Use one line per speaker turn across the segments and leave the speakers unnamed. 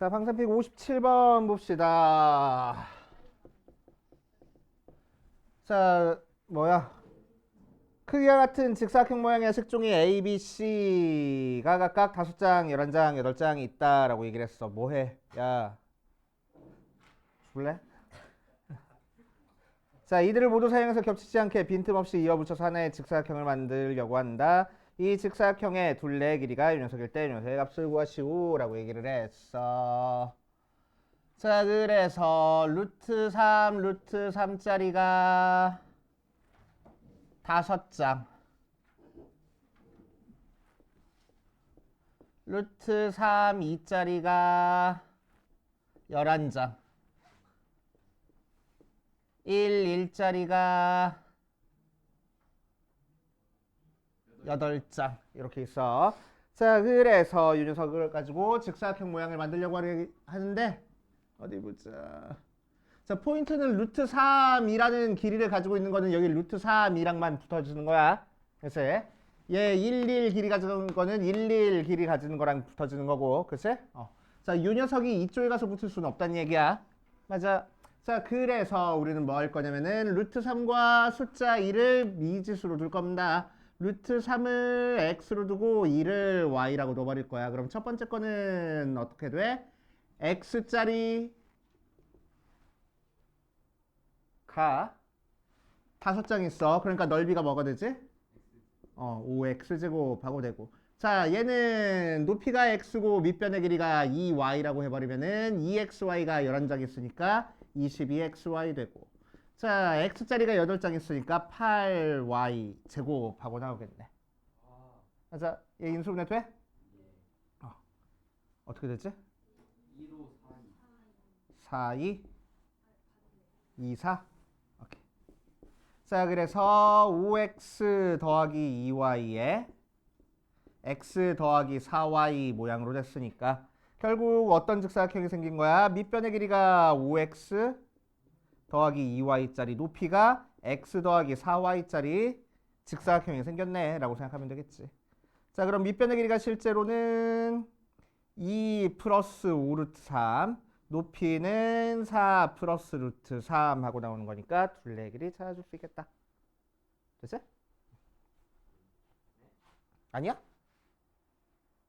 자, 방산픽 57번 봅시다. 자, 크기가 같은 직사각형 모양의 색종이 A, B, C가 각각 5장, 11장, 8장이 있다라고 얘기를 했어. 뭐해? 야, 죽을래? 자, 이들을 모두 사용해서 겹치지 않게 빈틈없이 이어붙여서 하나의 직사각형을 만들려고 한다. 이 직사각형의 둘레의 길이가 이 녀석일 때 이 녀석의 값을 구하시오 라고 얘기를 했어. 자, 그래서 루트 3짜리가 5장, 루트 3 2짜리가 11장, 1짜리가 8장 이렇게 있어. 자, 그래서 이 녀석을 가지고 직사각형 모양을 만들려고 하는데 어디 보자. 자, 포인트는 루트 3이라는 길이를 가지고 있는 거는 여기 루트 3이랑만 붙어주는 거야. 그래서 얘 11 길이 가지는 거는 11 길이 가지는 거랑 붙어주는 거고, 그치? 자, 이 녀석이 이쪽에 가서 붙을 수는 없다는 얘기야. 맞아. 자, 그래서 우리는 뭐 할 거냐면은 루트 3과 숫자 2를 미지수로 둘 겁니다. 루트 3을 x로 두고 2를 y라고 넣어버릴 거야. 그럼 첫 번째 거는 어떻게 돼? x짜리 가 5장 있어. 그러니까 넓이가 뭐가 되지? 5x제곱 하고 되고. 자, 얘는 높이가 x고 밑변의 길이가 2y라고 해버리면은 2xy가 11장 있으니까 22xy 되고. 자, x짜리가 8장 있으니까 8y 제곱하고 나오겠네. 자, 얘 인수분해 돼? 어떻게 되지? 4, 2, 2, 4. 오케이. 자, 그래서 5x 더하기 2y에 x 더하기 4y 모양으로 됐으니까 결국 어떤 직사각형이 생긴 거야? 밑변의 길이가 5x 더하기 2y짜리, 높이가 x 더하기 4y짜리 직사각형이 생겼네 라고 생각하면 되겠지. 자, 그럼 밑변의 길이가 실제로는 2 플러스 5 루트 3, 높이는 4 플러스 루트 3 하고 나오는 거니까 둘레의 길이 찾아줄 수 있겠다. 됐지? 아니야?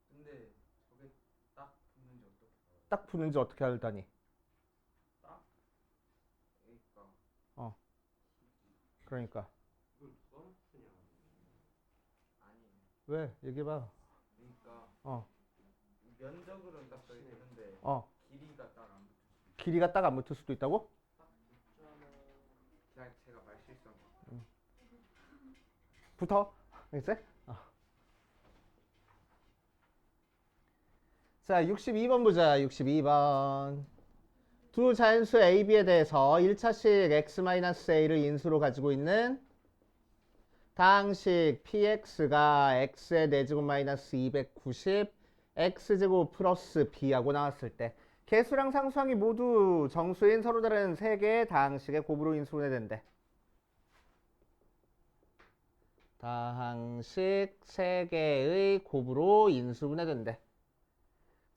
근데 저게 딱 붙는지 어떻게 알아요?
딱 붙는지 어떻게 알다니?
딱? 그러니까
그러니까
이걸 누가 맞추냐? 아니
왜? 얘기해봐.
그러니까
어.
면적으로는 딱 써야 되는데 길이가 딱 안 붙을 수 있어.
길이가 딱 안 붙을 수도 있다고?
딱 붙잖아. 그냥 제가 말 실수한 거.
붙어. 알겠지? 자, 62번 보자. 62번. 두 자연수 A, B에 대해서 1차식 x-a를 인수로 가지고 있는 다항식 px가 x의 4제곱 마이너스 290 x제곱 플러스 b하고 나왔을 때 개수랑 상수항이 모두 정수인 서로 다른 3개의 다항식의 곱으로 인수분해 된대. 다항식 3개의 곱으로 인수분해 된대.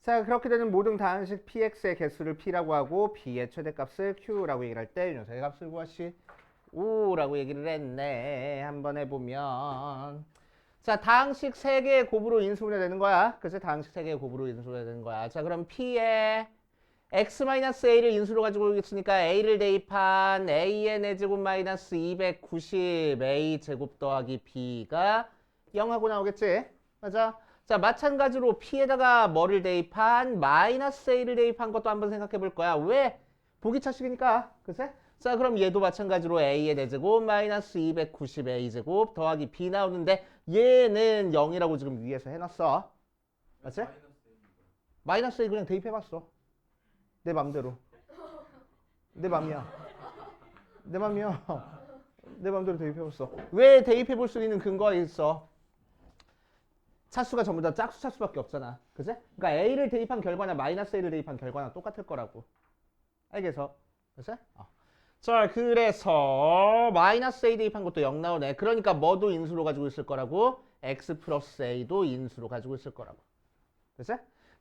자, 그렇게 되는 모든 다항식 px의 개수를 p라고 하고 b의 최대값을 q라고 얘기를 할 때 이 녀석의 값을 구하시 우라고 얘기를 했네. 한번 해보면 자, 다항식 3개의 곱으로 인수분해 되는 거야. 그래서 다항식 3개의 곱으로 인수분해 되는 거야. 자, 그럼 p에 x-a를 인수로 가지고 있으니까 a를 대입한 a의 4제곱 마이너스 290 a 제곱 더하기 b가 0하고 나오겠지? 맞아? 자, 마찬가지로 p에다가 뭐를 대입한 마이너스 a를 대입한 것도 한번 생각해 볼 거야. 왜? 보기차식이니까. 그치? 자, 그럼 얘도 마찬가지로 a의 4제곱 마이너스 290 a 제곱 더하기 b 나오는데 얘는 0이라고 지금 위에서 해놨어. 맞지? 마이너스 a 그냥 대입해봤어. 내 맘대로. 내 맘이야. 내 맘이야. 내 맘대로 대입해봤어. 왜 대입해볼 수 있는 근거가 있어? 차수가 전부 다 짝수 차수밖에 없잖아. 그치? 그러니까 a를 대입한 결과나 마이너스 a를 대입한 결과나 똑같을 거라고. 알겠어? 그치? 자, 그래서 마이너스 a 대입한 것도 0 나오네. 그러니까 뭐도 인수로 가지고 있을 거라고? x 플러스 a도 인수로 가지고 있을 거라고. 그치?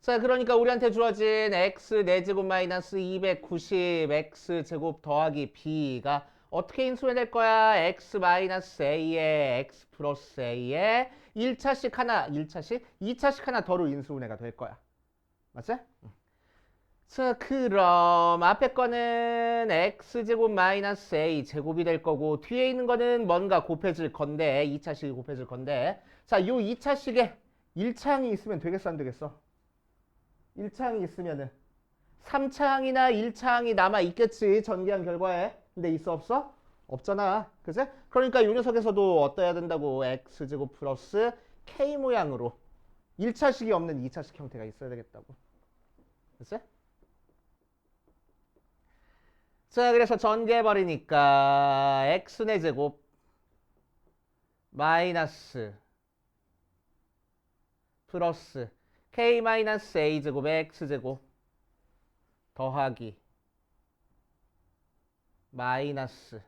자, 그러니까 우리한테 주어진 x 4제곱 마이너스 290 x 제곱 더하기 b가 어떻게 인수해 낼 거야? x 마이너스 a에 x 플러스 a에 1차씩 하나, 1차씩? 2차씩 하나 더로 인수분해가 될 거야. 맞지? 자, 그럼 앞에 거는 x제곱 마이너스 a 제곱이 될 거고 뒤에 있는 거는 뭔가 곱해질 건데 2차식이 곱해질 건데 자, 요 2차식에 1차항이 있으면 되겠어 안 되겠어? 1차항이 있으면은 3차항이나 1차항이 남아 있겠지 전개한 결과에. 근데 있어 없어? 없잖아. 그치? 그러니까 이 녀석에서도 어떠해야 된다고? x제곱 플러스 k 모양으로 1차식이 없는 2차식 형태가 있어야 되겠다고. 그치? 자, 그래서 전개해버리니까 x네 제곱 마이너스 플러스 k 마이너스 a 제곱에 x 제곱 더하기 마이너스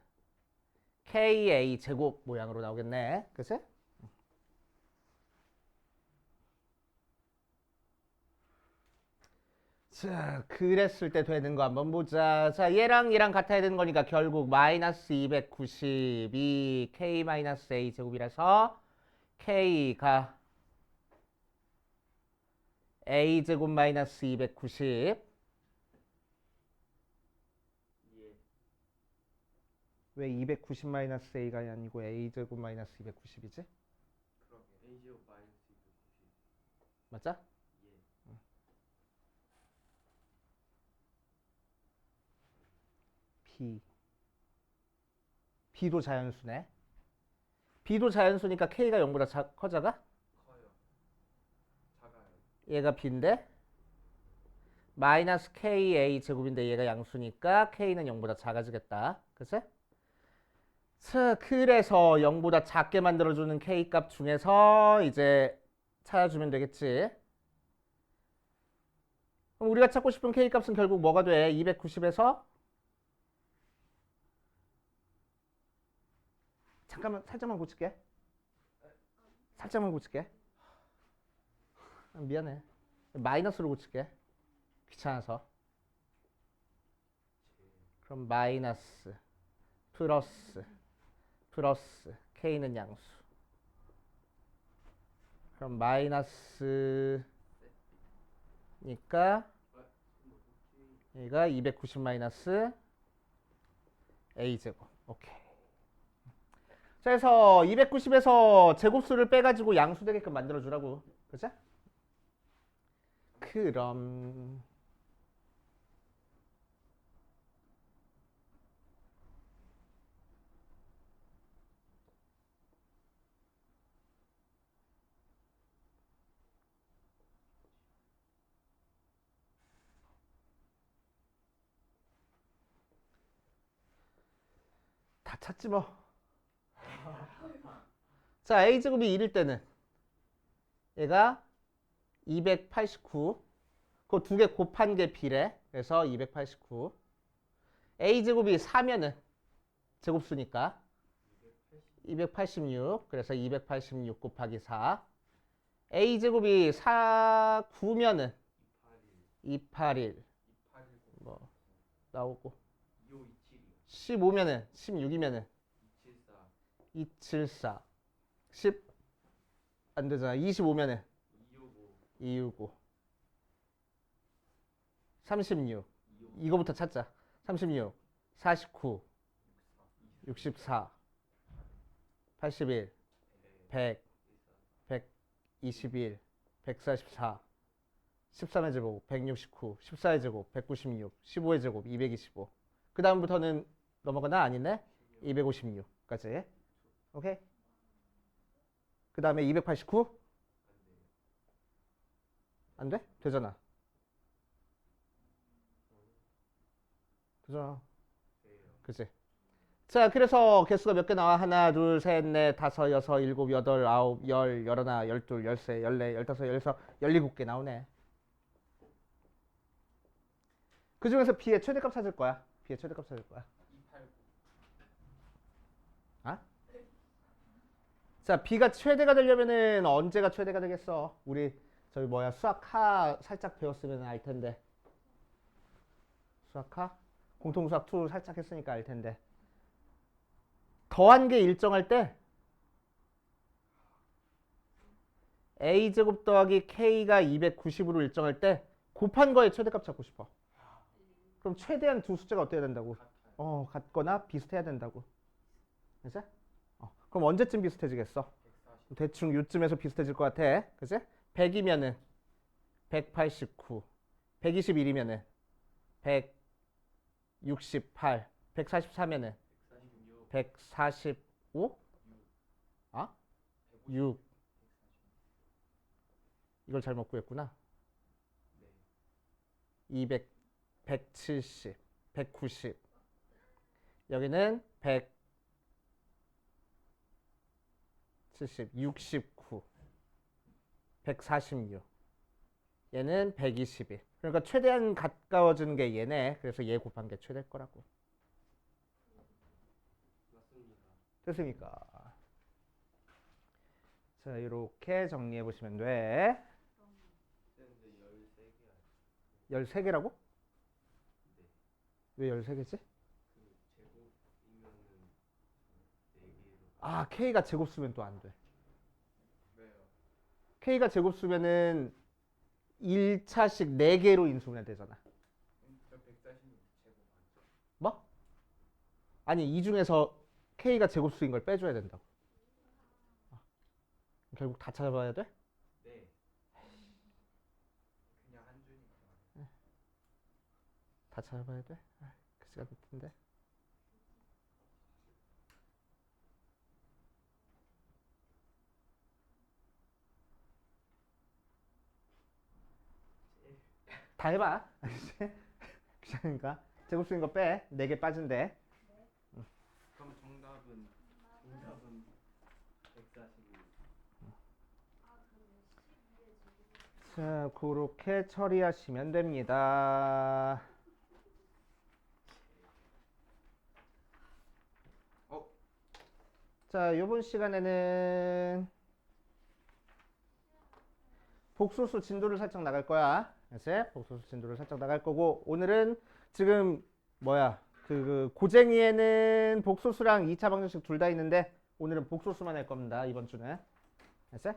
ka 제곱 모양으로 나오겠네. 그치? 자, 그랬을 때 되는 거 한번 보자. 자, 얘랑 얘랑 같아야 되는 거니까 결국 마이너스 292 k 마이너스 a 제곱이라서 k가 a 제곱 마이너스 290 왜 290 마이너스 a가 아니고 a 제곱 마이너스 290이지?
그러게 a 제곱 마이너스 290.
맞아? b b도 자연수네. b도 자연수니까 k가 0보다 커져가?
커요. 작아요.
얘가 b인데 마이너스 ka 제곱인데 얘가 양수니까 k는 0보다 작아지겠다. 그치? 자, 그래서 0보다 작게 만들어주는 k 값 중에서 이제 찾아주면 되겠지. 그럼 우리가 찾고 싶은 k 값은 결국 뭐가 돼? 290에서 잠깐만 살짝만 고칠게. 살짝만 고칠게. 미안해. 마이너스로 고칠게. 귀찮아서. 그럼 마이너스 플러스 k는 양수. 그럼 마이너스니까 얘가 290 마이너스 a 제곱. 오케이. 자, 그래서 290에서 제곱수를 빼가지고 양수 되게끔 만들어주라고. 그치? 그럼 다 찾지 뭐. 자, a제곱이 1일 때는 얘가 289 그 두 개 곱한 게 b래. 그래서 289 a제곱이 4면은 제곱수니까 286 그래서 286 곱하기 4 a제곱이 9면은 281 뭐 나오고 15면은 16이면은 274 10 안 되잖아. 25면은 265 36 이거부터 찾자. 36 49 64 81 100 121 144 13의 제곱 169 14의 제곱 196 15의 제곱 225 그 다음부터는 넘어가나? 아니네? 256까지. 오케이? 그 다음에 289? 안 돼? 되잖아. 되잖아. 그치? 자, 그래서 개수가 몇 개 나와? 하나, 둘, 셋, 넷, 다섯, 여섯, 일곱, 여덟, 아홉, 열, 열하나, 열둘, 열세, 열네, 열다섯, 열여섯, 열일곱 개 나오네. 그 중에서 b의 최대값 찾을 거야. b의 최대값 찾을 거야. 아? 자, b가 최대가 되려면은 언제가 최대가 되겠어? 우리 저기 뭐야 수학하 살짝 배웠으면 알 텐데. 수학하? 공통수학 2 살짝 했으니까 알 텐데. 더한 게 일정할 때 a제곱 더하기 k가 290으로 일정할 때 곱한 거의 최대값 찾고 싶어. 그럼 최대한 두 숫자가 어때야 된다고? 같거나 비슷해야 된다고. 그치? 그럼 언제쯤 비슷해지겠어? 대충 요쯤에서 비슷해질 것 같아. 그치? 100이면은 189, 121이면은 168, 144면은 145? 6. 이걸 잘못 구했구나. 200, 170, 190. 여기는 170, 69, 146. 얘는 121. 그러니까 최대한 가까워지는 게 얘네. 그래서 얘 곱한 게 최대일 거라고. 됐습니까? 자, 이렇게 정리해 보시면 돼. 13개라고? 왜 13개지? K가 제곱수면 또 안 돼. K가 제곱수면은 1차씩 4개로 인수분해 되잖아. 뭐? 아니, 이 중에서 K가 제곱수인 걸 빼줘야 된다고. 결국 다 찾아봐야 돼?
네. 그냥 한 줄이니까.
다 찾아봐야 돼? 그 시간 될 텐데. 다 해봐. 귀찮으니까. 제곱수인 거 빼. 4개 빠진대.
그럼 정답은 145.
자, 그렇게 처리하시면 됩니다. 자, 이번 시간에는 복소수 진도를 살짝 나갈 거야. 그치? 복소수 진도를 살짝 나갈 거고, 오늘은 지금 뭐야? 그 고쟁이에는 복소수랑 2차 방정식 둘 다 있는데, 오늘은 복소수만 할 겁니다. 이번 주는. 그치?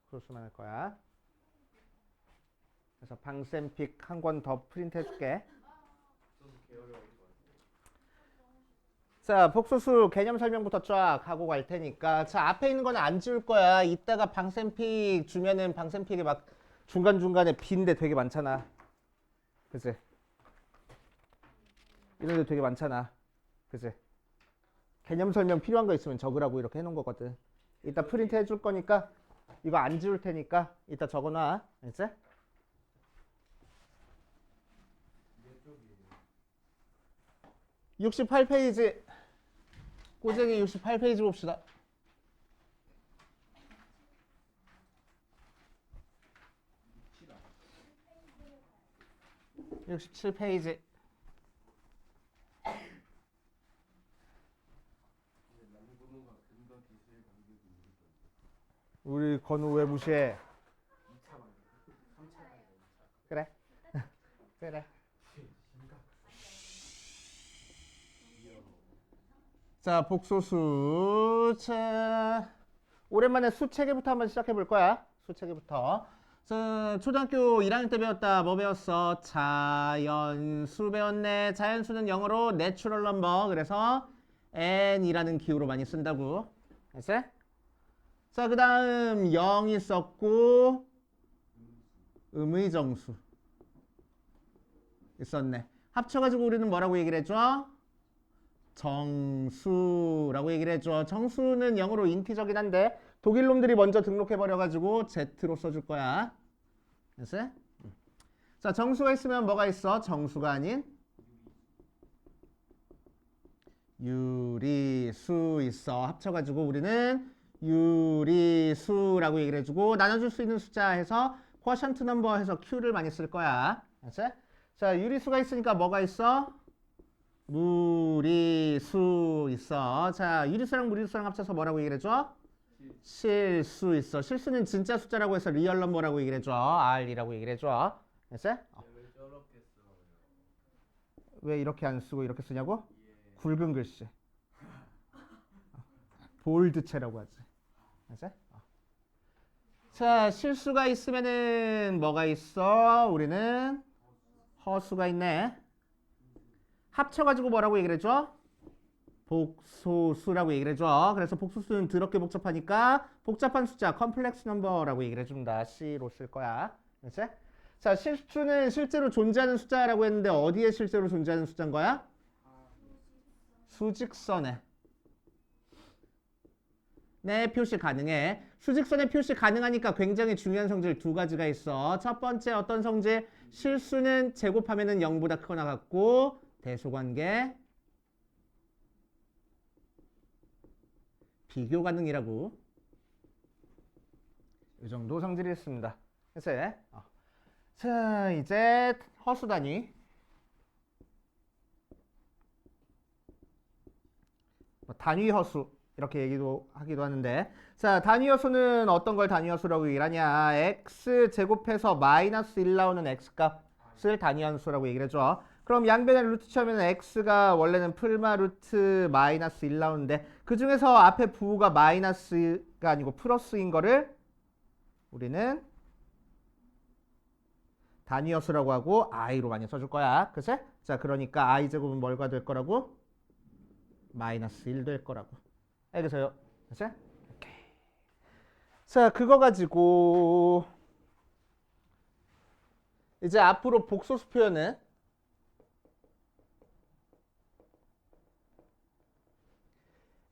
복소수만 할 거야. 그래서 방쌤픽 한 권 더 프린트 해줄게. 자, 복소수 개념 설명부터 쫙 하고 갈 테니까. 자, 앞에 있는 거는 안 지울 거야. 이따가 방쌤픽 주면은 방쌤픽이 막 중간중간에 빈데 되게 많잖아. 그치? 이런 데 되게 많잖아. 그치? 개념 설명 필요한 거 있으면 적으라고 이렇게 해놓은 거거든. 이따 프린트 해줄 거니까 이거 안 지울 테니까 이따 적어놔. 알지? 68페이지. 꼬쟁이 68페이지 봅시다. 67페이지. 우리 건우 왜 무시해? 그래. 그래. 자, 복소수. 자, 오랜만에 수체계부터 한번 시작해 볼 거야. 수체계부터. 자, 초등학교 1학년 때 배웠다. 뭐 배웠어? 자연수 배웠네. 자연수는 영어로 내추럴 넘버. 그래서 n이라는 기호로 많이 쓴다고. 알았어? 자, 그 다음 0이 썼고 음의정수 있었네. 합쳐가지고 우리는 뭐라고 얘기를 해줘? 정수라고 얘기를 해줘. 정수는 영어로 인티저긴 한데 독일 놈들이 먼저 등록해버려가지고 Z로 써줄 거야. 됐어? 자, 정수가 있으면 뭐가 있어? 정수가 아닌 유리수 있어. 합쳐가지고 우리는 유리수라고 얘기를 해주고 나눠줄 수 있는 숫자 해서 quotient number 해서 Q를 많이 쓸 거야. 알았지? 자, 유리수가 있으니까 뭐가 있어? 무리수 있어. 자, 유리수랑 무리수랑 합쳐서 뭐라고 얘기를 해줘? 실수 있어. 실수는 진짜 숫자라고 해서 리얼 넘버라고 얘기를 해줘. R이라고 얘기를 해줘. 됐어?
왜 저렇게 써요?
왜 이렇게 안 쓰고 이렇게 쓰냐고? 굵은 글씨. 볼드체라고 하지. 됐어? 자, 실수가 있으면은 뭐가 있어? 우리는 허수가 있네. 합쳐가지고 뭐라고 얘기를 해줘? 복소수라고 얘기를 해줘. 그래서 복소수는 더럽게 복잡하니까 복잡한 숫자, 컴플렉스 넘버라고 얘기를 해준다. C로 쓸 거야. 그렇지? 자, 실수는 실제로 존재하는 숫자라고 했는데 어디에 실제로 존재하는 숫자인 거야? 수직선에. 네, 표시 가능해. 수직선에 표시 가능하니까 굉장히 중요한 성질 두 가지가 있어. 첫 번째 어떤 성질? 실수는 제곱하면은 0보다 크거나 같고 대소관계 비교 가능이라고. 이 정도 성질이 있습니다. 그래서 자, 이제 허수 단위. 단위 허수 이렇게 얘기도 하기도 하는데, 자, 단위 허수는 어떤 걸 단위 허수라고 얘기를 하냐? x 제곱해서 마이너스 1 나오는 x 값을 단위 함수라고 얘기를 해줘. 그럼 양변에 루트 치면 x가 원래는 풀마 루트 마이너스 1 나오는데 그 중에서 앞에 부호가 마이너스가 아니고 플러스인 거를 우리는 단위 허수라고 하고 i로 많이 써줄 거야. 그치? 자, 그러니까 i 제곱은 뭘가 될 거라고? 마이너스 1 될 거라고. 알겠어요? 그치? 오케이. 자, 그거 가지고 이제 앞으로 복소수 표현은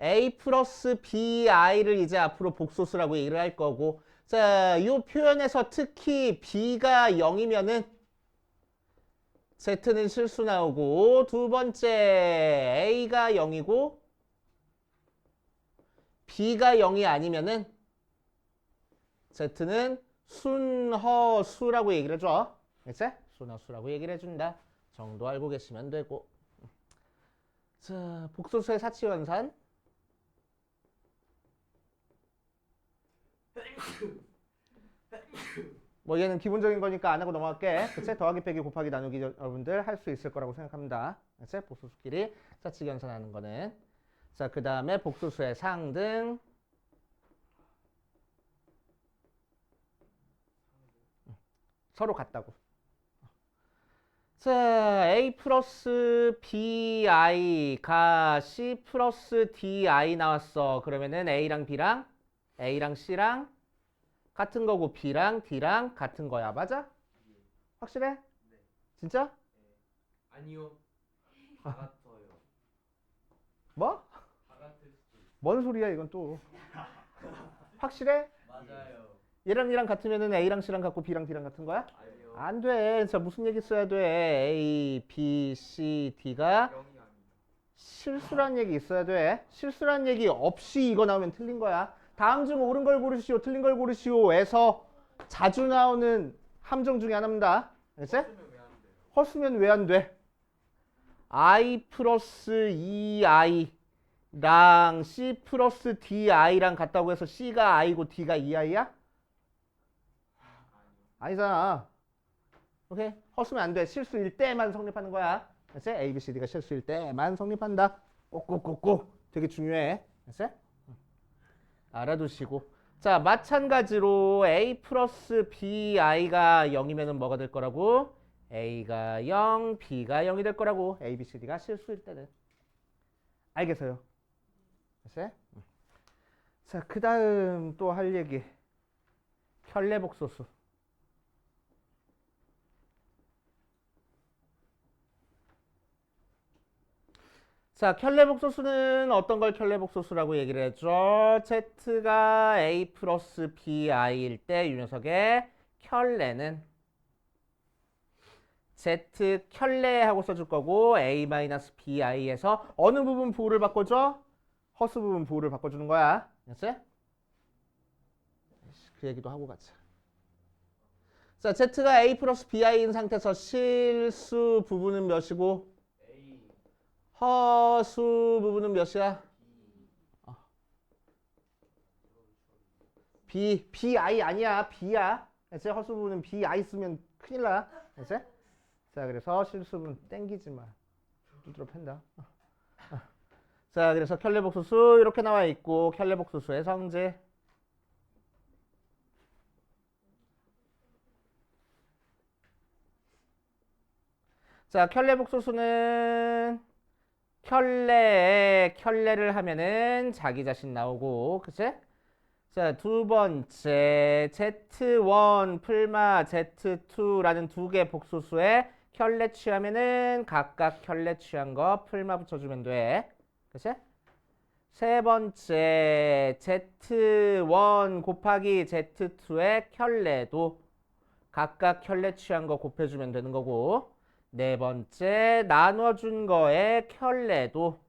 a 플러스 bi를 이제 앞으로 복소수라고 얘기를 할 거고, 자, 이 표현에서 특히 b가 0이면은 z는 실수 나오고, 두 번째 a가 0이고 b가 0이 아니면은 z는 순허수라고 얘기를 해줘. 그치? 순허수라고 얘기를 해준다 정도 알고 계시면 되고. 자, 복소수의 사치원산. 뭐 얘는 기본적인 거니까 안 하고 넘어갈게. 그치? 더하기 빼기 곱하기 나누기 여러분들 할 수 있을 거라고 생각합니다. 그치? 복소수끼리 사치 연산하는 거는. 자, 그 다음에 복소수의 상등. 서로 같다고. 자, a 플러스 bi가 c 플러스 di 나왔어. 그러면은 a랑 c랑 같은 거고 b랑 d랑 같은 거야. 맞아? 확실해?
네.
진짜?
아니요. 다 같아요.
뭐?
다 같을 수도 있어요.
뭔 소리야 이건 또. 확실해?
맞아요.
얘랑 같으면은 a랑 c랑 같고 b랑 d랑 같은 거야?
아니요.
안 돼. 자, 무슨 얘기 써야 돼? a, b, c, d가
0이 아니에요.
실수란 얘기 있어야 돼. 실수란 얘기 없이 이거 나오면 틀린 거야. 다음 중 옳은 걸 고르시오, 틀린 걸 고르시오에서 자주 나오는 함정 중에 하나입니다. 알겠지?
쓰면 왜 안 돼요?
허수면 왜 안 돼? i 플러스 2i랑 c 플러스 di랑 같다고 해서 c가 i고 d가 2i야? 아니잖아. 오케이? 허수면 안 돼. 실수일 때만 성립하는 거야. 알았지? A, B, C, D가 실수일 때만 성립한다. 꼭꼭꼭꼭 되게 중요해. 알았지? 알아두시고. 자, 마찬가지로 A 플러스 BI가 0이면 뭐가 될 거라고? A가 0, B가 0이 될 거라고. A, B, C, D가 실수일 때는. 알겠어요? 알았지? 자, 그 다음 또 할 얘기. 켤레복소수. 자, 켤레복소수는 어떤 걸 켤레복소수라고 얘기를 해줘? Z가 A 플러스 BI일 때 이 녀석의 켤레는 Z 켤레하고 써줄 거고 A 마이너스 BI에서 어느 부분 부호를 바꿔줘? 허수 부분 부호를 바꿔주는 거야. 알았지? 그 얘기도 하고 가자. 자, Z가 A 플러스 BI인 상태에서 실수 부분은 몇이고
A,
허수 부분은 몇이야? bi 아니야. b야. 그치? 허수부는 bi 쓰면 큰일 나. 그치? 자, 그래서 실수분 땡기지 마. 두드러 팬다. 자, 그래서 켤레복수수 이렇게 나와 있고 켤레복수수의 성질. 자, 켤레복수수는 켤레를 하면은 자기 자신 나오고, 그치? 자, 두 번째 Z1 풀마 Z2라는 두 개 복수수에 켤레 취하면은 각각 켤레 취한 거 풀마 붙여주면 돼. 그치? 세 번째 Z1 곱하기 Z2의 켤레도 각각 켤레 취한 거 곱해주면 되는 거고, 네 번째 나눠준 거에 켤레도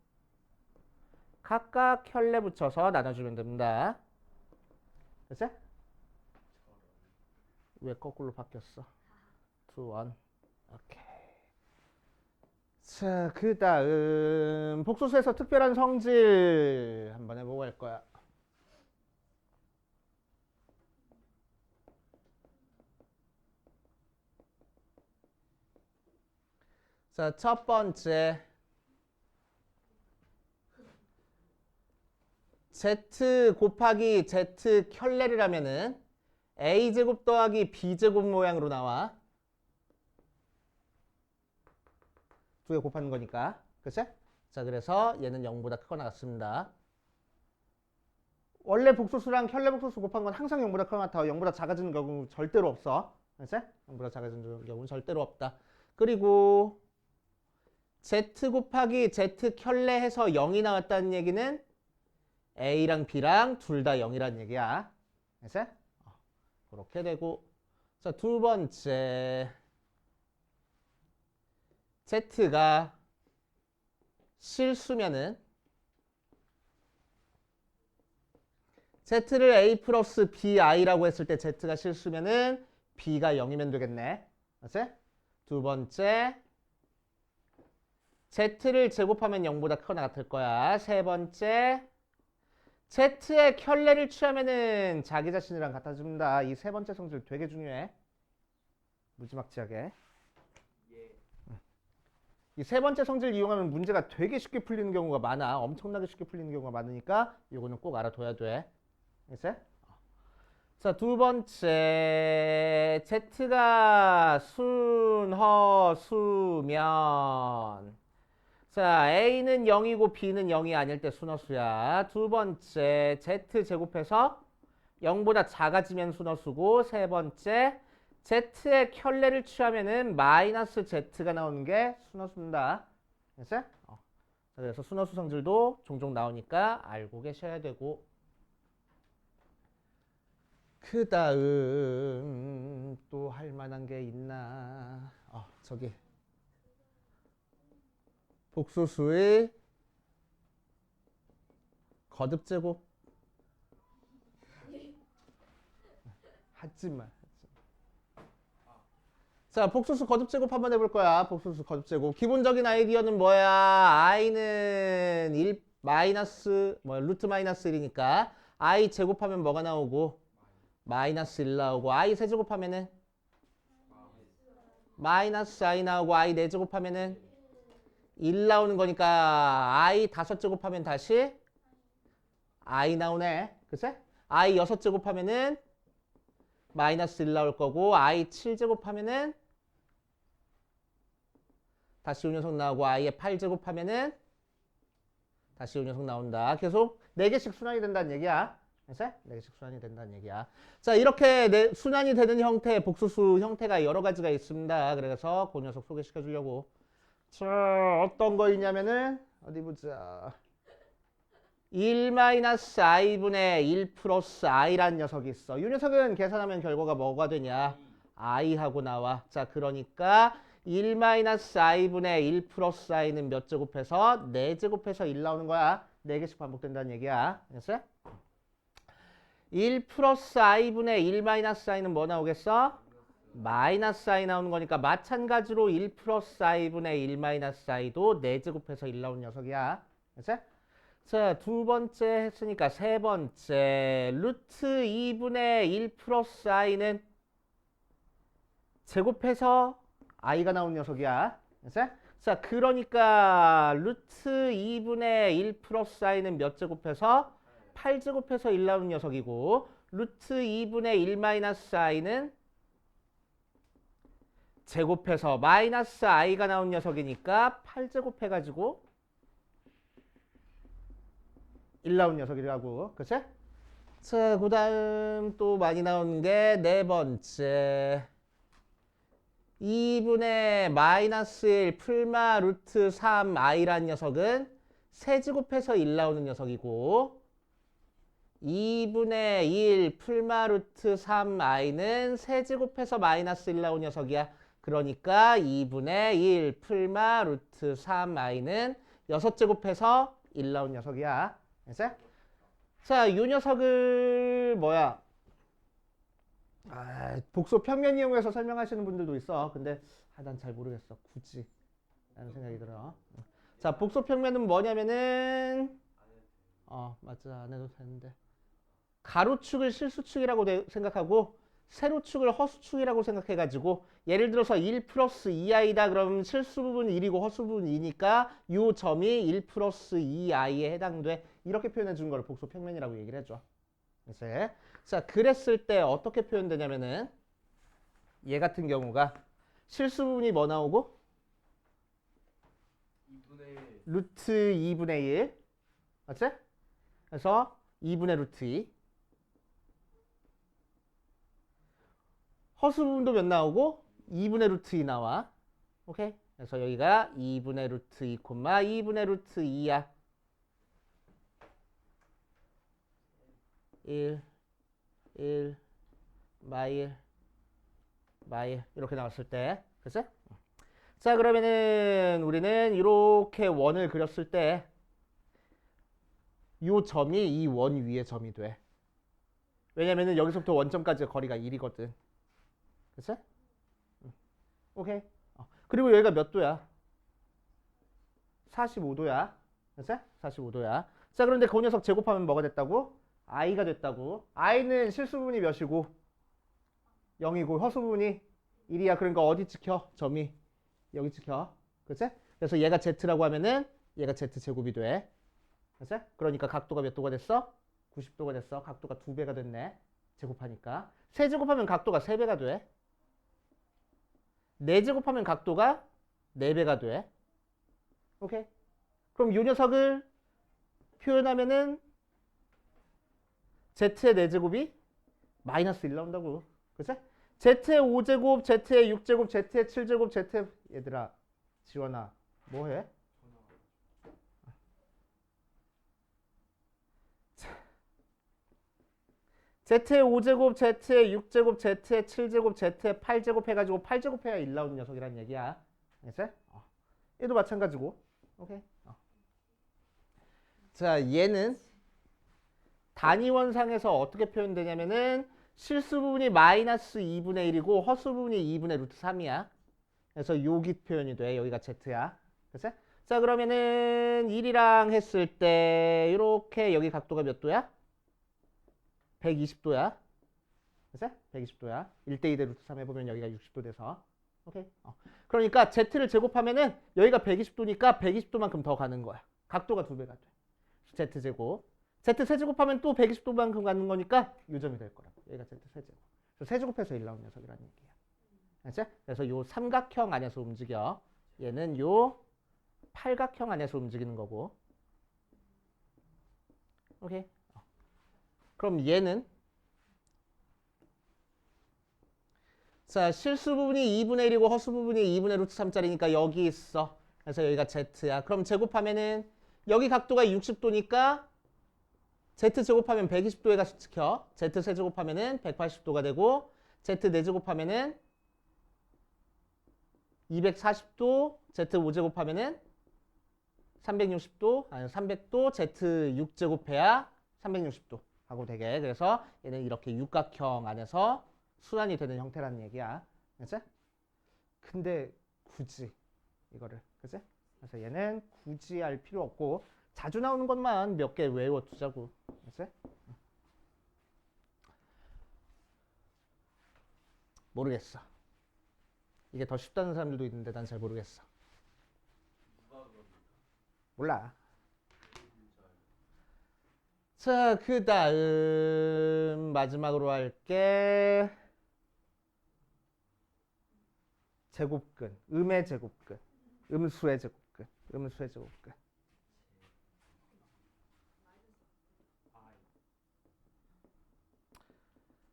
각각 켤레 붙여서 나눠주면 됩니다. 됐지? 왜 거꾸로 바뀌었어? 2, 1. 오케이. 자, 그 다음 복수수에서 특별한 성질 한번 해보고 할 거야. 자, 첫 번째 Z 곱하기 Z 켤레를 하면은 A제곱 더하기 B제곱 모양으로 나와. 두 개 곱하는 거니까. 그치? 자, 그래서 얘는 0보다 크거나 같습니다. 원래 복수수랑 켤레 복수수 곱한 건 항상 0보다 크거나 같아. 0보다 작아지는 경우 절대로 없어. 그치? 0보다 작아지는 경우는 절대로 없다. 그리고 Z 곱하기 Z 켤레 해서 0이 나왔다는 얘기는 A랑 B랑 둘 다 0이라는 얘기야. 그치? 그렇게 되고. 자, 두 번째. Z가 실수면은 Z를 A 플러스 BI라고 했을 때 Z가 실수면은 B가 0이면 되겠네. 그치? 두 번째. Z를 제곱하면 0보다 크거나 같을 거야. 세 번째. Z의 켤레를 취하면은 자기 자신이랑 같아집니다. 이 세 번째 성질 되게 중요해. 무지막지하게. 이 세 번째 성질 이용하면 문제가 되게 쉽게 풀리는 경우가 많아. 엄청나게 쉽게 풀리는 경우가 많으니까 이거는 꼭 알아둬야 돼. 알겠어? 자, 두 번째. Z가 순허수면. 자, A는 0이고 B는 0이 아닐 때 순허수야. 두 번째, Z 제곱해서 0보다 작아지면 순허수고, 세 번째, Z의 켤레를 취하면은 마이너스 Z가 나오는 게 순허수입니다. 됐어? 그래서 순허수 성질도 종종 나오니까 알고 계셔야 되고. 그 다음 또 할 만한 게 있나? 저기. 복수수의 거듭제곱. 하지마. 자, 복수수 거듭제곱 한번 해볼 거야. 복수수 거듭제곱. 기본적인 아이디어는 뭐야? i는 1 마이너스 루트 마이너스 1이니까 i 제곱하면 뭐가 나오고? 마이너스 1 나오고, i 세제곱하면은 마이너스 i 나오고, i 4제곱하면은 1 나오는 거니까 i 5제곱하면 다시 i 나오네. 그치? i 6제곱하면은 마이너스 1 나올 거고, i 7제곱하면은 다시 요 녀석 나오고, i의 8제곱하면은 다시 요 녀석 나온다. 계속 4개씩 순환이 된다는 얘기야. 그치? 4개씩 순환이 된다는 얘기야. 자, 이렇게 순환이 되는 형태, 복수수 형태가 여러 가지가 있습니다. 그래서 그 녀석 소개시켜 주려고. 자, 어떤 거 있냐면은 어디 보자. 1-i분의 1 플러스 i라는 녀석이 있어. 이 녀석은 계산하면 결과가 뭐가 되냐? i하고 나와. 자, 그러니까 1-i분의 1 플러스 i는 몇 제곱해서? 4제곱해서 1 나오는 거야. 4개씩 반복된다는 얘기야. 알겠어요? 1 플러스 i분의 1 마이너스 i는 뭐 나오겠어? 마이너스 i 나오는 거니까 마찬가지로 1 플러스 i분의 1 마이너스 i도 4제곱해서 1 나오는 녀석이야. 알겠어요? 자, 두 번째 했으니까 세 번째. 루트 2분의 1 플러스 i는 제곱해서 i가 나온 녀석이야. 그치? 자, 그러니까 루트 2분의 1 플러스 i는 몇 제곱해서? 8제곱해서 1 나오는 녀석이고, 루트 2분의 1 마이너스 i는 제곱해서 마이너스 i가 나온 녀석이니까 8제곱해가지고 1 나온 녀석이라고. 그치? 자, 그 다음 또 많이 나오는 게 네 번째. 2분의 마이너스 1 풀마 루트 3i란 녀석은 세제곱해서 1 나오는 녀석이고, 2분의 1 풀마 루트 3i는 세제곱해서 마이너스 1 나온 녀석이야. 그러니까 2분의 1 풀마 루트 3i는 6제곱해서 1 나온 녀석이야. 알았어? 자, 이 녀석을 뭐야? 복소 평면 이용해서 설명하시는 분들도 있어. 근데 난 잘 모르겠어. 굳이 라는 생각이 들어. 자, 복소 평면은 뭐냐면은 맞아. 안 해도 되는데. 가로축을 실수축이라고 생각하고 세로축을 허수축이라고 생각해가지고 예를 들어서 1 플러스 2i다 그러면 실수 부분 1이고 허수 부분 2니까 이 점이 1 플러스 2i에 해당돼. 이렇게 표현해 준 거를 복소 평면이라고 얘기를 해줘. 그래서 자, 그랬을 때 어떻게 표현되냐면은 얘 같은 경우가 실수 부분이 뭐 나오고?
2분의 1.
루트 2분의 1. 맞지? 그래서 2분의 루트 2. 허수 부분도 몇 나오고? 2분의 루트 2 나와. 오케이? 그래서 여기가 2분의 루트 2, 2분의 루트 2야. 1, 마일 이렇게 나왔을 때. 그치? 자, 그러면은 우리는 이렇게 원을 그렸을 때 이 점이 이 원 위에 점이 돼. 왜냐면은 여기서부터 원점까지 거리가 1이거든. 그치? 오케이. 그리고 여기가 몇 도야? 45도야. 그치? 45도야. 자, 그런데 그 녀석 제곱하면 뭐가 됐다고? i가 됐다고. i는 실수 부분이 몇이고 0이고 허수 부분이 1이야. 그러니까 어디 찍혀? 점이 여기 찍혀. 그치? 그래서 얘가 z라고 하면은 얘가 z제곱이 돼. 그치? 그러니까 각도가 몇 도가 됐어? 90도가 됐어. 각도가 2배가 됐네. 제곱하니까. 세제곱하면 각도가 3배가 돼. 4제곱하면 각도가 4배가 돼. 오케이? 그럼 이 녀석을 표현하면은 z의 4제곱이 마이너스 1 나온다고. 그치? z의 5제곱, z의 6제곱, z의 7제곱, z의 얘들아 지원아 뭐해? z의 5제곱, z의 6제곱, z의 7제곱, z의 8제곱 해가지고 8제곱 해야 1 나오는 녀석이란 얘기야. 알겠어? 얘도 마찬가지고. 오케이. 자, 얘는 단위원상에서 어떻게 표현되냐면은 실수 부분이 마이너스 2분의 1이고 허수 부분이 2분의 루트 3이야. 그래서 여기 표현이 돼. 여기가 z야. 그치? 자, 그러면은 1이랑 했을 때 이렇게 여기 각도가 몇 도야? 120도야. 그치? 120도야. 1대2 대 루트 3 해보면 여기가 60도 돼서. 오케이. 그러니까 z를 제곱하면은 여기가 120도니까 120도만큼 더 가는 거야. 각도가 2배가 돼. z제곱. z 세제곱하면 또 120도만큼 가는 거니까 요점이 될 거라고. 얘가 z 세제곱. 그래서 세제곱해서 1 나온 녀석이라는 얘기야. 알지? 그래서 요 삼각형 안에서 움직여. 얘는 요 팔각형 안에서 움직이는 거고. 오케이. 그럼 얘는 자, 실수 부분이 2분의 1이고 허수 부분이 2분의 루트 3짜리니까 여기 있어. 그래서 여기가 z야. 그럼 제곱하면은 여기 각도가 60도니까 z 제곱하면 120도에 가서 찍혀. z 세제곱하면은 180도가 되고 z 4제곱하면은 240도, z 5제곱하면은 360도, 아니 300도, z 6제곱해야 360도 하고 되게. 그래서 얘는 이렇게 육각형 안에서 순환이 되는 형태라는 얘기야. 그치? 근데 굳이 이거를, 그치? 그래서 얘는 굳이 할 필요 없고 자주 나오는 것만 몇 개 외워두자고. 알았어? 모르겠어. 이게 더 쉽다는 사람들도 있는데 난 잘 모르겠어. 몰라. 자, 그 다음 마지막으로 할게. 제곱근, 음의 제곱근, 음수의 제곱근, 음수의 제곱근.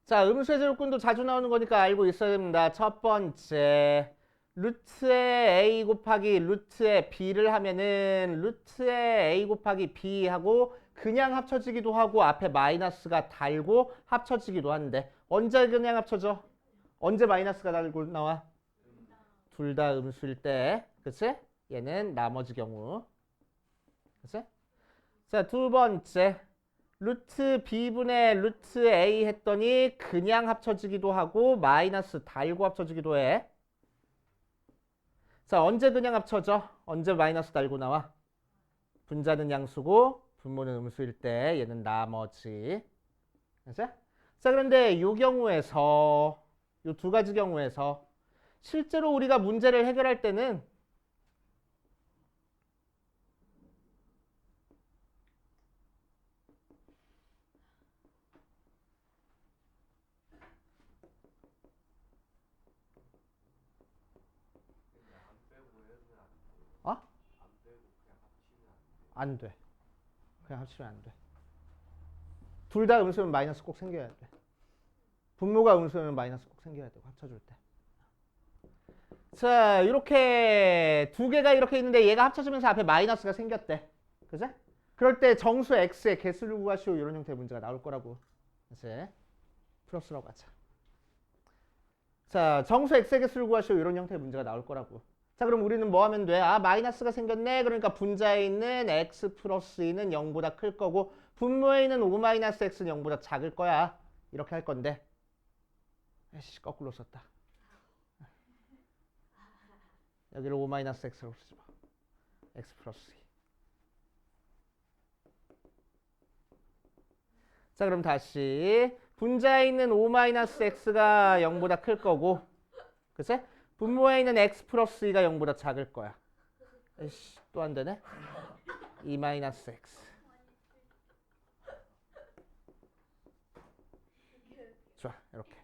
자, 음수의 제곱근도 자주 나오는 거니까 알고 있어야 됩니다. 첫 번째, 루트의 a 곱하기 루트의 b를 하면은 루트의 a 곱하기 b하고 그냥 합쳐지기도 하고 앞에 마이너스가 달고 합쳐지기도 하는데 언제 그냥 합쳐져? 언제 마이너스가 달고 나와? 둘 다 음수일 때, 그치? 얘는 나머지 경우, 그치? 자, 두 번째, 루트 b분의 루트 a 했더니 그냥 합쳐지기도 하고 마이너스 달고 합쳐지기도 해. 자, 언제 그냥 합쳐져? 언제 마이너스 달고 나와? 분자는 양수고 분모는 음수일 때 얘는 나머지. 그치? 자, 그런데 이 경우에서 이 두 가지 경우에서 실제로 우리가 문제를 해결할 때는 어? 안 돼. 그냥 합치면 안 돼. 둘 다 음수면 마이너스 꼭 생겨야 돼. 분모가 음수면 마이너스 꼭 생겨야 되고 합쳐줄 때. 자, 이렇게 두 개가 이렇게 있는데 얘가 합쳐지면서 앞에 마이너스가 생겼대. 그지? 그럴 때 정수 x의 개수를 구하시오 이런 형태의 문제가 나올 거라고. 이제 플러스라고 하자. 자, 정수 x의 개수를 구하시오 이런 형태의 문제가 나올 거라고. 자, 그럼 우리는 뭐 하면 돼? 아, 마이너스가 생겼네. 그러니까 분자에 있는 x 플러스 2는 0보다 클 거고 분모에 있는 5 마이너스 x는 0보다 작을 거야. 이렇게 할 건데. 에이씨, 거꾸로 썼다. 여기를 5 마이너스 x로 쓰지 마. x 플러스 2. 자, 그럼 다시 분자에 있는 5 마이너스 x가 0보다 클 거고, 그치? 분모에 있는 x 플러스 2가 0보다 작을 거야. 에이씨, 또 안 되네. 2 마이너스 x. 좋아, 이렇게.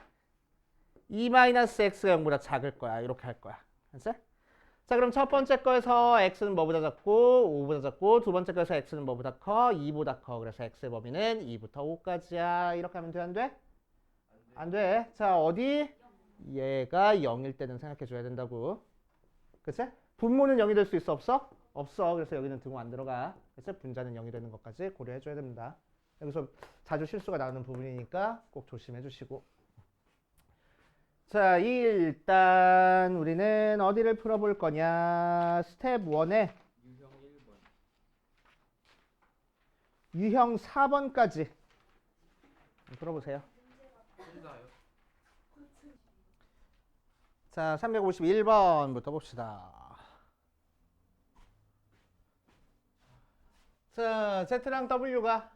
2 마이너스 x가 0보다 작을 거야. 이렇게 할 거야. 그치? 자, 그럼 첫 번째 거에서 x는 뭐보다 작고 5보다 작고 두 번째 거에서 x는 뭐보다 커? 2보다 커. 그래서 x의 범위는 2부터 5까지야. 이렇게 하면 돼, 안 돼? 안 돼. 자, 어디? 얘가 0일 때는 생각해 줘야 된다고. 그치? 분모는 0이 될 수 있어, 없어? 없어. 그래서 여기는 등호 안 들어가. 그치? 분자는 0이 되는 것까지 고려해 줘야 됩니다. 여기서 자주 실수가 나오는 부분이니까 꼭 조심해 주시고. 자, 일단 우리는 어디를 풀어볼 거냐? 스텝 1에
유형 1번.
유형 4번까지 풀어보세요.
혼자요?
자, 351번부터 봅시다. 자, Z랑 W가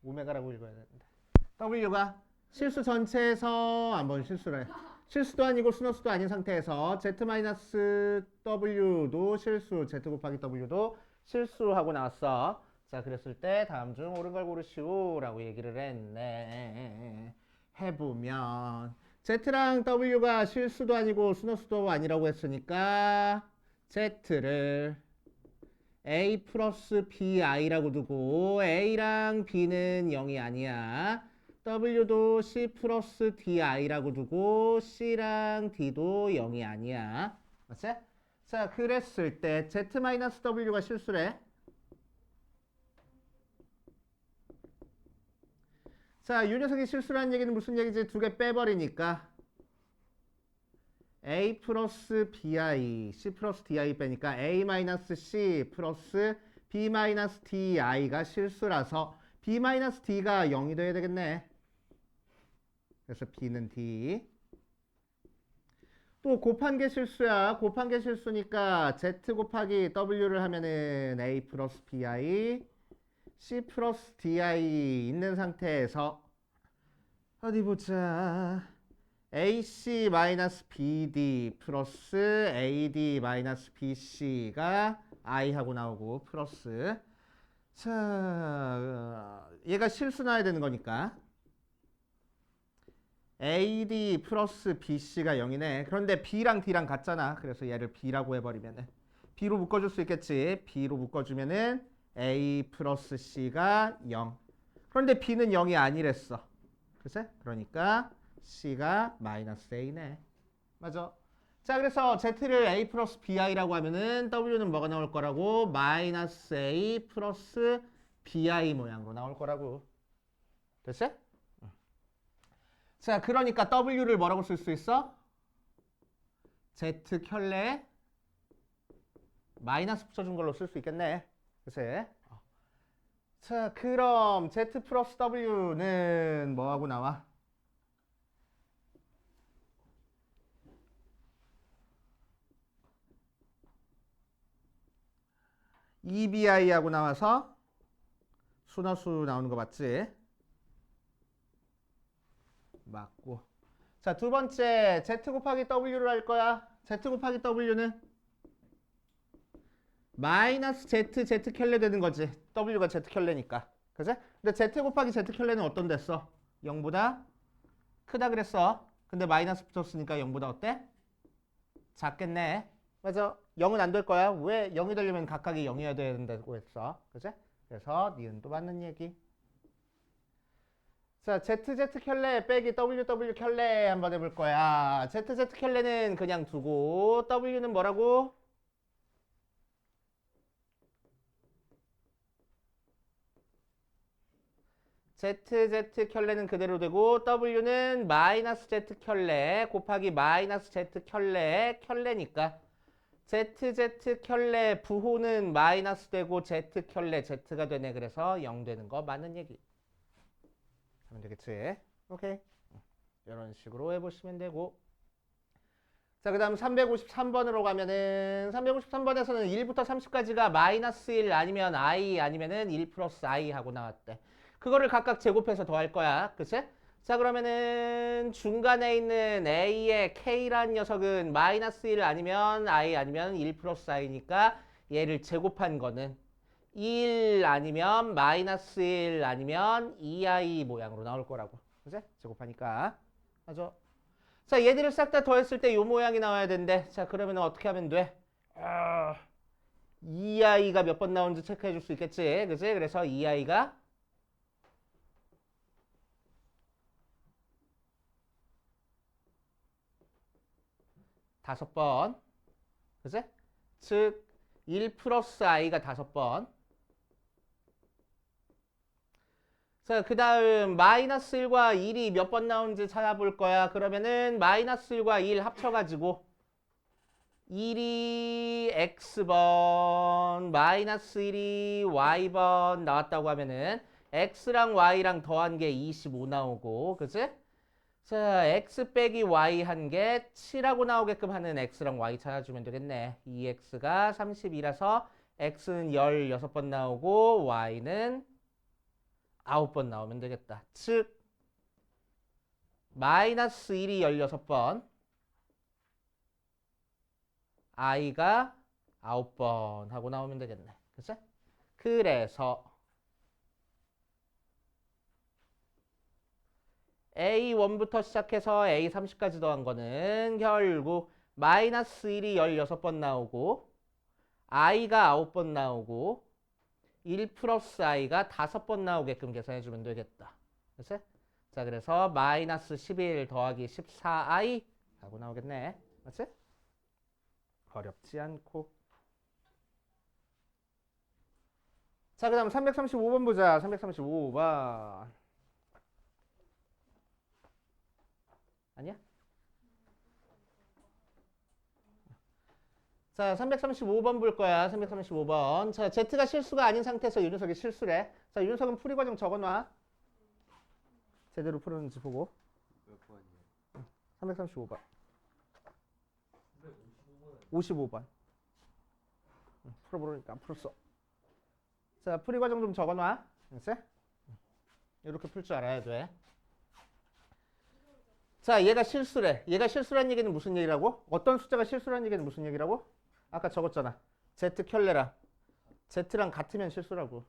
오메가라고 읽어야 되는데 W가 실수 전체에서 한번 실수를 해. 실수도 아니고 순허수도 아닌 상태에서 Z-W도 실수, Z 곱하기 W도 실수하고 나왔어. 자, 그랬을 때 다음 중 옳은 걸 고르시오 라고 얘기를 했네. 해보면 Z랑 W가 실수도 아니고 순허수도 아니라고 했으니까 Z를 A 플러스 BI라고 두고 A랑 B는 0이 아니야. W도 C 플러스 DI라고 두고 C랑 D도 0이 아니야. 맞지? 자, 그랬을 때 Z-W가 실수래. 자, 이 녀석이 실수라는 얘기는 무슨 얘기지? 두 개 빼버리니까 A 플러스 BI, C 플러스 DI 빼니까 A 마이너스 C 플러스 B 마이너스 DI가 실수라서 B 마이너스 D가 0이 돼야 되겠네. 그래서 B는 D. 또 곱한 게 실수야. 곱한 게 실수니까 Z 곱하기 W를 하면은 A 플러스 BI, C 플러스 DI 있는 상태에서 어디 보자. AC 마이너스 BD 플러스 AD 마이너스 BC가 I하고 나오고 플러스 자 얘가 실수 나야 되는 거니까 AD 플러스 BC가 0이네. 그런데 B랑 D랑 같잖아. 그래서 얘를 B라고 해버리면은 B로 묶어줄 수 있겠지. B로 묶어주면은 A 플러스 C가 0. 그런데 B는 0이 아니랬어. 그치? 그러니까 C가 마이너스 A네. 맞아. 자, 그래서 Z를 A 플러스 BI라고 하면은 W는 뭐가 나올 거라고? 마이너스 A 플러스 BI 모양으로 나올 거라고. 됐어? 자, 그러니까 W를 뭐라고 쓸 수 있어? Z 켤레 마이너스 붙여준 걸로 쓸 수 있겠네. 그치? 자, 그럼 Z 플러스 W는 뭐하고 나와? EBI하고 나와서 순화수 나오는 거 맞지? 맞고. 자, 두 번째 Z 곱하기 W를 할 거야. Z 곱하기 W는 마이너스 Z 켤레 되는 거지. W가 Z 켤레니까. 그치? 근데 Z 곱하기 Z 켤레는 어떤 됐어? 0보다 크다 그랬어. 근데 마이너스 붙었으니까 0보다 어때? 작겠네. 맞아. 0은 안 될 거야. 왜 0이 되려면 각각이 0이어야 된다고 했어. 그치? 그래서 니은도 맞는 얘기. 자, ZZ 켤레 빼기 WW 켤레 한번 해볼 거야. ZZ 켤레는 그냥 두고 W는 뭐라고? ZZ 켤레는 그대로 되고 W는 마이너스 Z 켤레 곱하기 마이너스 Z 켤레 켤레니까 ZZ 켤레 부호는 마이너스 되고 Z 켤레 Z가 되네. 그래서 0 되는 거 맞는 얘기. 하면 되겠지. 오케이. 이런 식으로 해보시면 되고. 자, 그 다음 353번으로 가면은 353번에서는 1부터 30까지가 마이너스 1 아니면 I 아니면은 1 플러스 I 하고 나왔대. 그거를 각각 제곱해서 더할 거야. 그치? 자, 그러면은 중간에 있는 A의 K라는 녀석은 마이너스 1 아니면 I 아니면 1 플러스 I니까 얘를 제곱한 거는 1 아니면 마이너스 1 아니면 2i 모양으로 나올 거라고. 그치? 제곱하니까. 맞아. 자, 얘들을 싹 다 더했을 때 이 모양이 나와야 되는데 자, 그러면 어떻게 하면 돼? 2i가 몇 번 나오는지 체크해 줄 수 있겠지. 그치? 그래서 2i가 5번. 그치? 즉, 1 플러스 i가 5번. 자, 그 다음 마이너스 1과 1이 몇 번 나오는지 찾아볼 거야. 그러면은 마이너스 1과 1 합쳐가지고 1이 x번, 마이너스 1이 y번 나왔다고 하면은 x랑 y랑 더한 게 25 나오고, 그치? 자, x 빼기 y 한 게 7하고 나오게끔 하는 x랑 y 찾아주면 되겠네. 2x가 32라서 x는 16번 나오고 y는 9번 나오면 되겠다. 즉 마이너스 1이 16번, i가 9번 하고 나오면 되겠네. 그치? 그래서 A1부터 시작해서 A30까지 더한 거는 결국 마이너스 1이 16번 나오고 i가 9번 나오고 1 플러스 i가 5번 나오게끔 계산해주면 되겠다. 그치? 자, 그래서 마이너스 11 더하기 14i 하고 나오겠네. 맞지? 어렵지 않고. 자, 그 다음 335번 보자. 335번. 아니야? 자, 335번 볼 거야. 335번. 자, Z가 실수가 아닌 상태에서 윤석이 실수래. 자, 윤석은 풀이 과정 적어놔. 제대로 풀었는지 보고.
몇 번이요?
335번. 55번. 풀어보니까 안 풀었어. 자, 풀이 과정 좀 적어놔. 알았어? 이렇게 풀 줄 알아야 돼. 자, 얘가 실수래. 얘가 실수란 얘기는 무슨 얘기라고? 어떤 숫자가 실수란 얘기는 무슨 얘기라고? 아까 적었잖아. Z 켤레랑 Z랑 같으면 실수라고.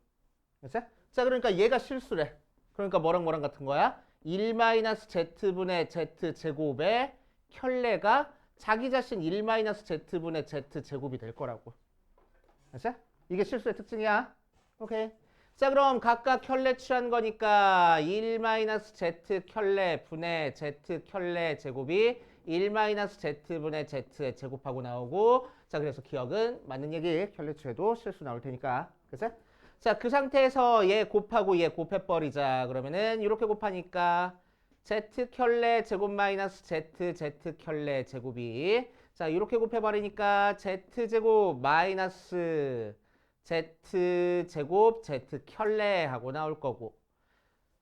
알았어? 자, 그러니까 얘가 실수래. 그러니까 뭐랑 뭐랑 같은 거야? 1-Z분의 Z 제곱의 켤레가 자기 자신 1-Z분의 Z 제곱이 될 거라고. 알았어? 이게 실수의 특징이야. 오케이. 자, 그럼 각각 켤레 취한 거니까 1-Z 켤레 분의 Z 켤레 제곱이 1-Z분의 Z의 제곱하고 나오고, 자, 그래서 기억은 맞는 얘기. 켤레 취해도 실수 나올 테니까. 그래서 자, 그 상태에서 얘 곱하고 얘 곱해버리자. 그러면은 이렇게 곱하니까 Z 켤레 제곱 마이너스 Z 켤레 제곱이, 자, 이렇게 곱해버리니까 Z 제곱 마이너스 Z 제곱 Z 켤레 하고 나올 거고,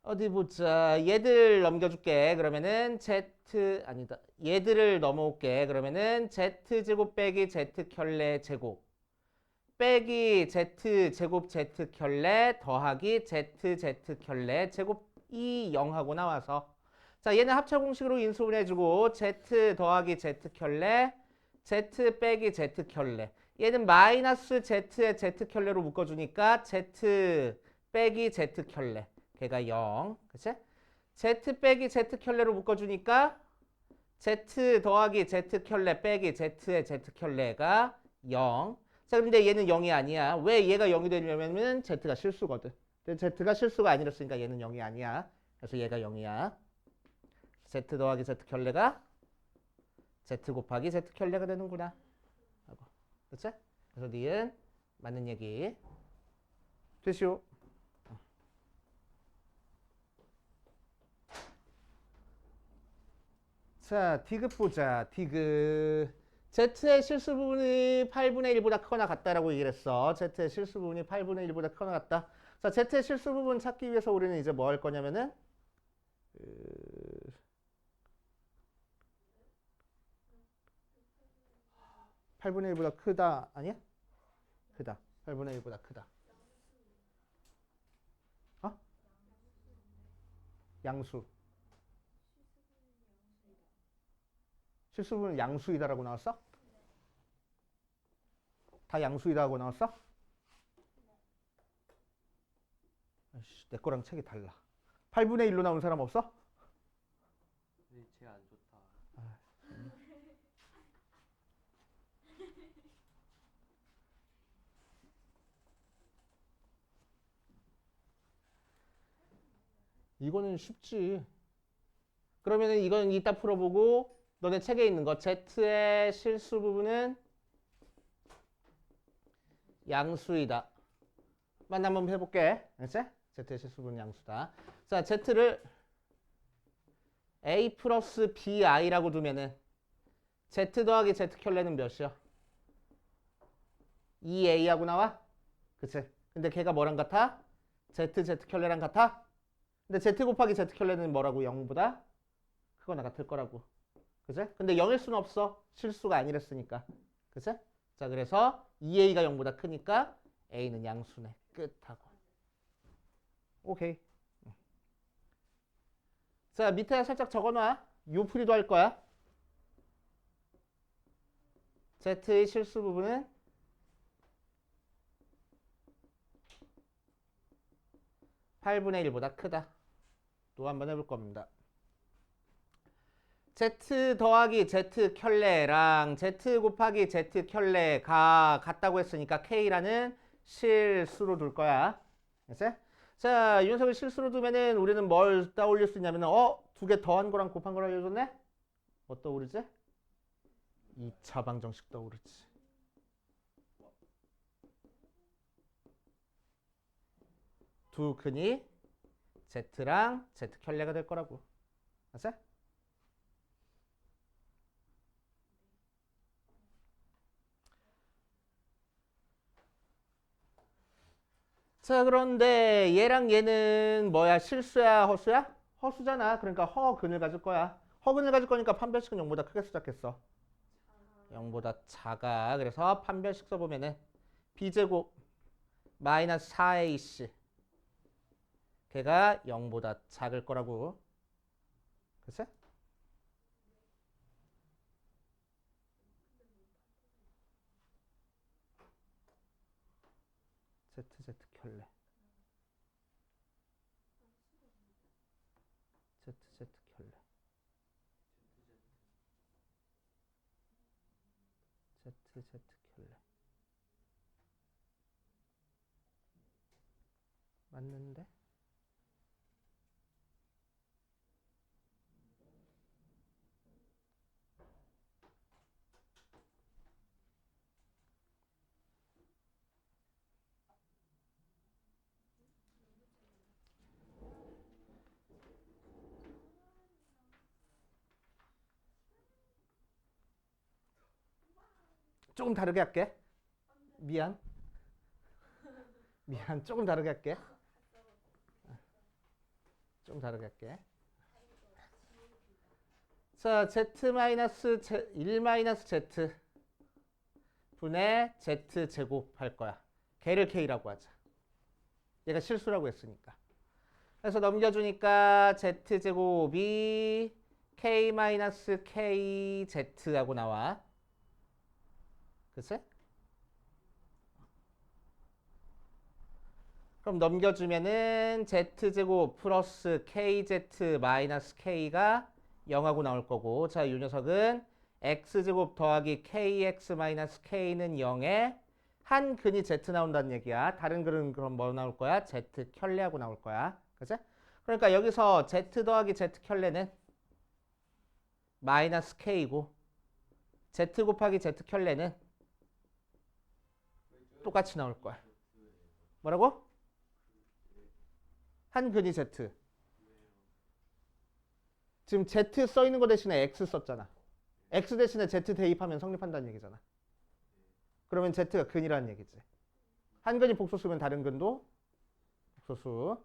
어디 보자. 얘들 넘겨줄게. 그러면은 Z 아니다. 얘들을 넘어올게. 그러면은 Z 제곱 빼기 Z 켤레 제곱 빼기 Z 제곱 Z 켤레 더하기 Z 켤레 제곱이 0하고 나와서, 자, 얘는 합차 공식으로 인수분해주고 Z 더하기 Z 켤레 Z 빼기 Z 켤레, 얘는 마이너스 Z에 Z 켤레로 묶어주니까 Z 빼기 Z 켤레 걔가 0. 그치? Z 빼기 Z 켤레로 묶어주니까 Z 더하기 Z 켤레 빼기 Z의 Z 켤레가 0. 자, 근데 얘는 0이 아니야. 왜 얘가 0이 되려면은 Z가 실수거든. 근데 Z가 실수가 아니랬으니까 얘는 0이 아니야. 그래서 얘가 0이야. Z 더하기 Z 켤레가 Z 곱하기 Z 켤레가 되는구나. 하고. 그치? 그래서 니은 맞는 얘기. 되시오. 자, D급 보자. D급. Z의 실수 부분이 8분의 1보다 크거나 같다라고 얘기를 했어. Z의 실수 부분이 8분의 1보다 크거나 같다. 자, Z의 실수 부분 찾기 위해서 우리는 이제 뭐 할 거냐면은 8분의 1보다 크다 아니야? 크다. 8분의 1보다 크다. 어? 양수. 실수 부분은 양수이다라고 나왔어? 다 양수이다라고 나왔어? 아이씨, 내 거랑 책이 달라. 8분의 1로 나온 사람 없어?
네, 쟤안 좋다.
이거는 쉽지. 그러면은 이건 이따 풀어보고, 너네 책에 있는 거 Z의 실수 부분은 양수이다. 만 한번 해볼게. 알았지? Z의 실수 부분은 양수다. 자, Z를 A 플러스 BI라고 두면은 Z 더하기 Z 켤레는 몇이야? 2A하고 나와? 그치? 근데 걔가 뭐랑 같아? Z 켤레랑 같아? 근데 Z 곱하기 Z 켤레는 뭐라고? 0보다 크거나 같을 거라고. 그치? 근데 0일 수는 없어. 실수가 아니랬으니까. 그치? 자, 그래서 2A가 0보다 크니까 A는 양수네. 끝하고. 오케이. 자, 밑에 살짝 적어놔. 요풀이도 할 거야. Z의 실수 부분은 8분의 1보다 크다. 또 한번 해볼 겁니다. Z 더하기 Z 켤레랑 Z 곱하기 Z 켤레가 같다고 했으니까 K라는 실수로 둘 거야. 알았어? 자, 이 녀석을 실수로 두면은 우리는 뭘 떠올릴 수 있냐면은, 두 개 더한 거랑 곱한 거랑 알려줬네? 뭐 떠오르지? 2차 방정식 떠오르지. 두 근이 Z랑 Z 켤레가 될 거라고. 알았어? 자, 그런데 얘랑 얘는 뭐야? 실수야, 허수야? 허수잖아. 그러니까 허근을 가질 거야. 허근을 가질 거니까 판별식은 0보다 크게 수작했어. 0보다 작아. 그래서 판별식 써보면은 b제곱 마이너스 4ac 걔가 0보다 작을 거라고. 글쎄? ZZ 켤레. ZZ 켤레. ZZ 켤레. 맞는데? 조금 다르게 할게. 미안. 조금 다르게 할게. 좀 다르게 할게. 자, z-1-z 분의 z 제곱 할 거야. 걔를 k라고 하자. 얘가 실수라고 했으니까. 그래서 넘겨주니까 z 제곱이 k-kz하고 나와. 그치? 그럼 넘겨주면은 z제곱 플러스 kz 마이너스 k가 0하고 나올 거고, 자, 이 녀석은 x제곱 더하기 kx 마이너스 k는 0에 한 근이 z 나온다는 얘기야. 다른 근은 그럼 뭐 나올 거야? z 켤레하고 나올 거야. 그치? 그러니까 여기서 z 더하기 z 켤레는 마이너스 k이고 z 곱하기 z 켤레는 똑같이 나올 거야. 뭐라고? 한 근이 z. 지금 z 써 있는 거 대신에 x 썼잖아. x 대신에 z 대입하면 성립한다는 얘기잖아. 그러면 z가 근이라는 얘기지. 한 근이 복소수면 다른 근도 복소수.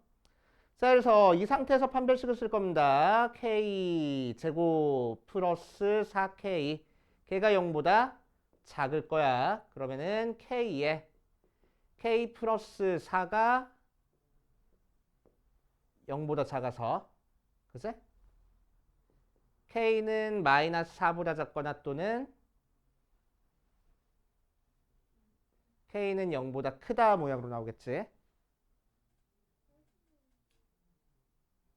자, 그래서 이 상태에서 판별식을 쓸 겁니다. k 제곱 플러스 4k. 걔가 0보다 작을 거야. 그러면은 k에 k 플러스 4가 0보다 작아서, 그치? k는 마이너스 4보다 작거나 또는 k는 0보다 크다 모양으로 나오겠지?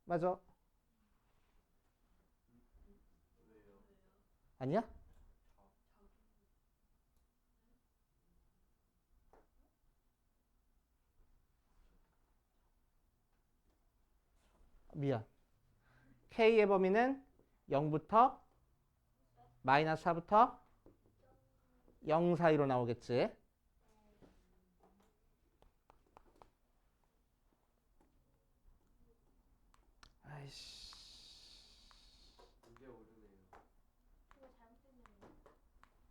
맞아? 아니야? 미안. k의 범위는 0부터 마이너스 4부터 0 사이로 나오겠지? 아이씨.
이게 오르네요.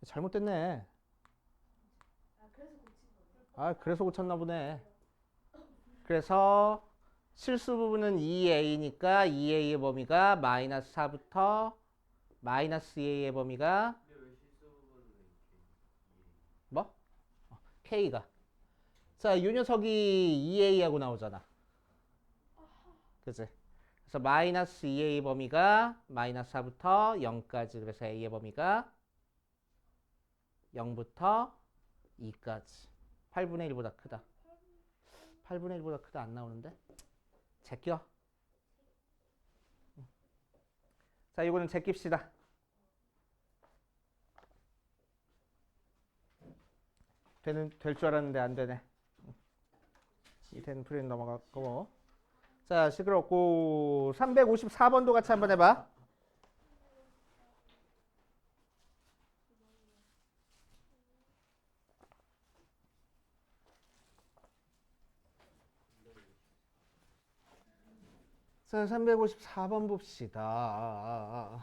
잘못됐네. 그래서 고쳤나 보네. 그래서 실수 부분은 2a니까 2a의 범위가 마이너스 4부터 마이너스 2a의 범위가
근데 왜 실수 부분은 이렇게
뭐? k가. 자, 이 녀석이 2a하고 나오잖아. 그치? 그래서 마이너스 2a 범위가 마이너스 4부터 0까지. 그래서 a의 범위가 0부터 2까지. 8분의 1보다 크다. 8분의 1보다 크다 안 나오는데? 제껴. 자, 이거는 제낍시다. 될 줄 알았는데 안 되네. 밑에는 프레임 넘어갔고. 자, 시끄럽고 354번도 같이 한번 해봐. 자, 354번 봅시다.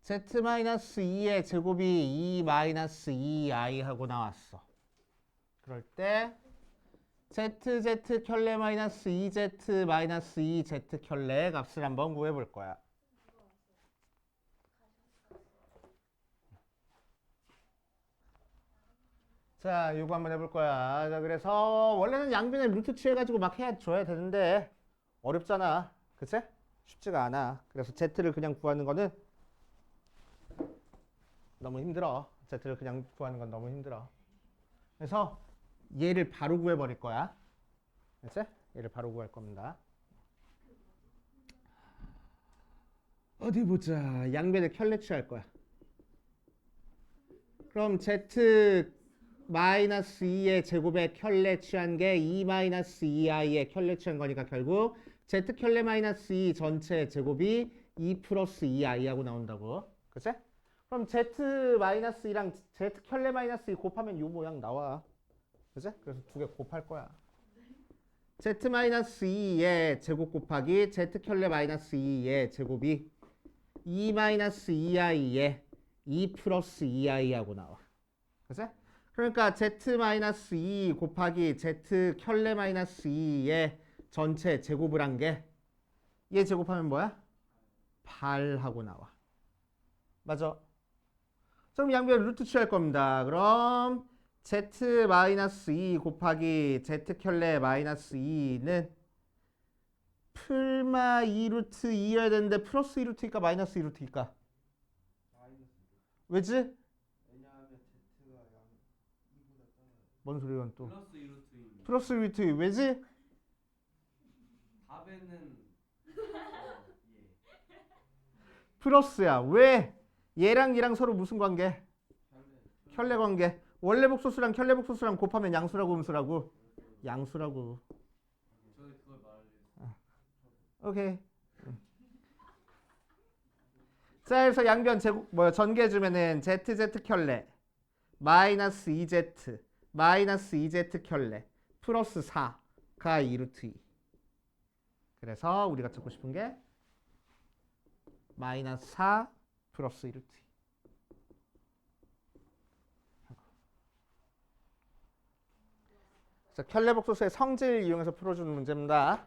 z-2의 제곱이 2-2i 하고 나왔어. 그럴 때 zz 켤레 마이너스 2z 마이너스 2z 켤레의 값을 한번 구해 볼 거야. 자, 이거 한번 해볼 거야. 자, 그래서 원래는 양변에 루트 취해가지고 막 줘야 되는데 어렵잖아. 그치? 쉽지가 않아. 그래서 z를 그냥 구하는 거는 너무 힘들어. z를 그냥 구하는 건 너무 힘들어. 그래서 얘를 바로 구해버릴 거야. 그치? 얘를 바로 구할 겁니다. 어디 보자. 양변에 켤레 취할 거야. 그럼 z 마이너스 2의 제곱에 켤레 취한 게 2-2i의 켤레 취한 거니까 결국 z 켤레 마이너스 2 전체 제곱이 2 플러스 2i하고 나온다고. 그치? 그럼 z 마이너스 2랑 z 켤레 마이너스 2 곱하면 이 모양 나와. 그치? 그래서 두 개 곱할 거야. z 마이너스 2의 제곱 곱하기 z 켤레 마이너스 2의 제곱이 2 마이너스 2i의 2 플러스 2i하고 나와. 그치? 그러니까 z-2 곱하기 z 켤레 마이너스 2의 전체 제곱을 한 게 얘 제곱하면 뭐야? 8하고 나와. 맞아? 그럼 양변 루트 취할 겁니다. 그럼 z-2 곱하기 z 켤레 마이너스 2는 풀마 2루트 2여야 되는데 플러스 2루트일까 마이너스 2루트일까? 왜지? 뭔 소리야 또?
플러스 2루트입니다.
플러스 2루트 왜지?
답에는
플러스야. 왜? 얘랑 얘랑 서로 무슨 관계? 켤레 관계. 원래 복소수랑 켤레 복소수랑 곱하면 양수라고 음수라고? 양수라고.
저희 그걸 말해요.
오케이. 자, 그래서 양변 제곱 전개해주면은 zz 켤레 마이너스 2z 마이너스 2z 켤레 플러스 4가 2루트 2. 그래서 우리가 찾고 싶은 게 마이너스 4 플러스 2루트 2. 자, 켤레 복소수의 성질 이용해서 풀어주는 문제입니다.